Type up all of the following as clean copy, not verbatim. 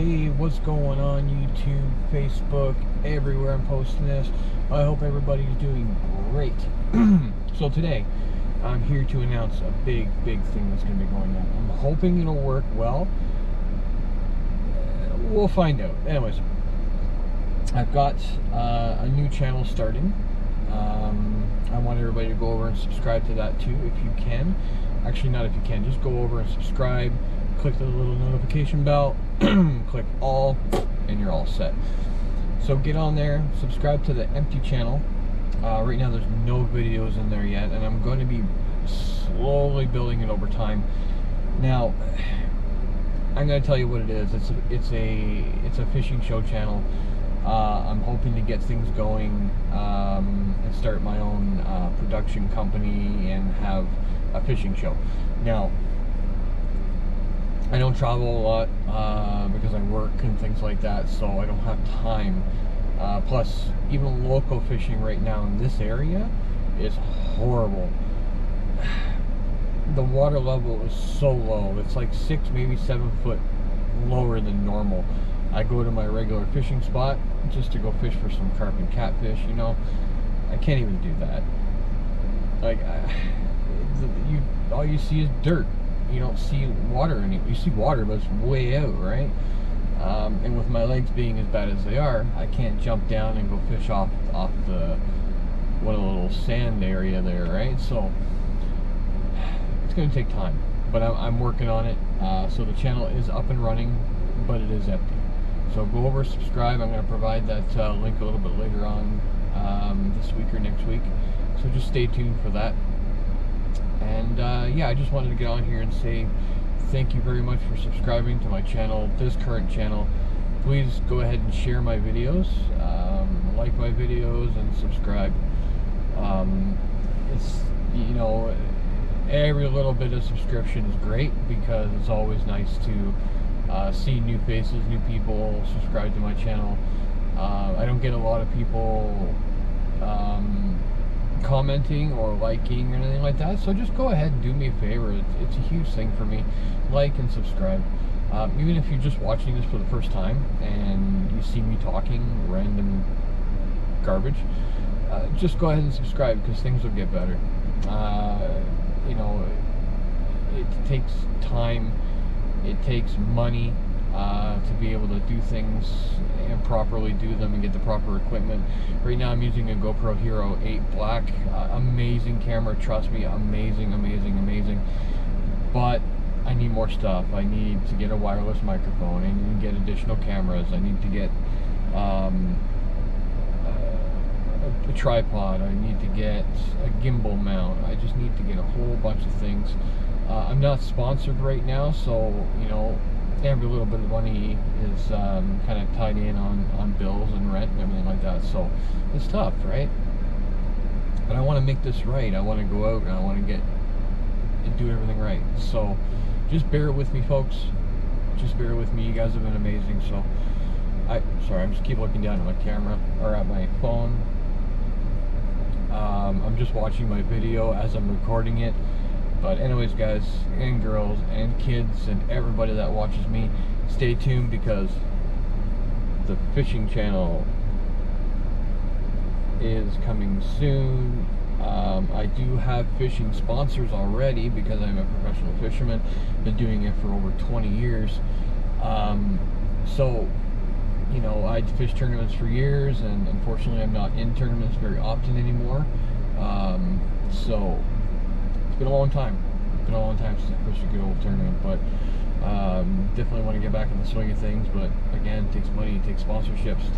Hey, what's going on YouTube, Facebook, everywhere I'm posting this? I hope everybody's doing great. So today, I'm here to announce a big thing that's going to be going on. I'm hoping it'll work well. We'll find out. Anyways, I've got a new channel starting. I want everybody to go over and subscribe to that too, if you can. Actually, not if you can. Just go over and subscribe. Click the little notification bell, click all, and you're all set. So get on there, subscribe to the empty channel. Right now there's no videos in there yet, and I'm going to be slowly building it over time. Now, I'm going to tell you what it is. It's a fishing show channel. I'm hoping to get things going and start my own production company and have a fishing show. Now, I don't travel a lot because I work and things like that, so I don't have time. Plus, even local fishing right now in this area is horrible. The water level is so low. It's like 6, maybe 7 foot lower than normal. I go to my regular fishing spot just to go fish for some carp and catfish, you know. I can't even do that. Like, all you see is dirt. You don't see water anymore. You see water, but it's way out, right? And with my legs being as bad as they are, I can't jump down and go fish off the little sand area there, right? So it's going to take time, but I'm working on it. So the channel is up and running, but it is empty. So go over, subscribe. I'm going to provide that link a little bit later on this week or next week. So just stay tuned for that. And yeah, I just wanted to get on here and say thank you very much for subscribing to my channel, this current channel. Please go ahead and share my videos, like my videos, and subscribe. It's, you know, every little bit of subscription is great because it's always nice to see new faces, new people subscribe to my channel. I don't get a lot of people commenting or liking or anything like that, so just go ahead and do me a favor. It's a huge thing for me. Like and subscribe. Even if you're just watching this for the first time and you see me talking random garbage, just go ahead and subscribe because things will get better. You know, it takes time, it takes money to be able to do things and properly do them and get the proper equipment. Right now I'm using a GoPro Hero 8 Black. Amazing camera, trust me, amazing. But I need more stuff. I need to get a wireless microphone. I need to get additional cameras. I need to get a tripod. I need to get a gimbal mount. I just need to get a whole bunch of things. I'm not sponsored right now, so, you know, every little bit of money is kind of tied in on bills and rent and everything like that, so it's tough, right? But I want to make this right. I want to go out and I want to get and do everything right. So just bear with me, folks. Just bear with me. You guys have been amazing. So sorry, I'm just keep looking down at my camera or at my phone. I'm just watching my video as I'm recording it. But anyways, guys and girls and kids and everybody that watches me, stay tuned because the fishing channel is coming soon. I do have fishing sponsors already because I'm a professional fisherman. Been doing it for over 20 years. So, you know, I fish tournaments for years, and unfortunately I'm not in tournaments very often anymore. So it's been a long time. It's been a long time since I fished a good old tournament, but definitely want to get back in the swing of things. But again, it takes money, it takes sponsorships, it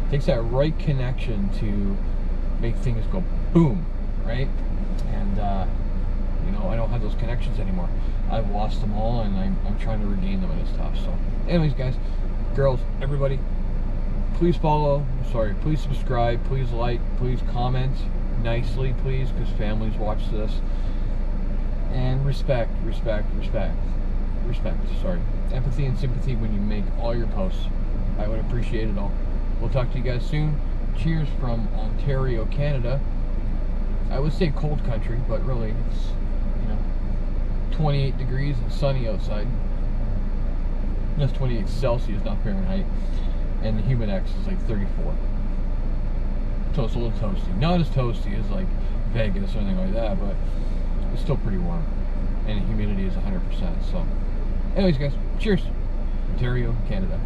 takes that right connection to make things go boom, right? And you know, I don't have those connections anymore. I've lost them all, and I'm trying to regain them, and it's tough. So anyways, guys, girls, everybody, please follow, please subscribe, please like, please comment nicely, please, because families watch this. And respect, empathy and sympathy when you make all your posts. I would appreciate it all. We'll talk to you guys soon. Cheers from Ontario, Canada. I would say cold country, but really it's, you know, 28 degrees and sunny outside. That's 28 Celsius, not Fahrenheit. And the Humidex is like 34. So it's a little toasty. Not as toasty as like Vegas or anything like that, but it's still pretty warm. And the humidity is 100%. So, anyways, guys, cheers. Ontario, Canada.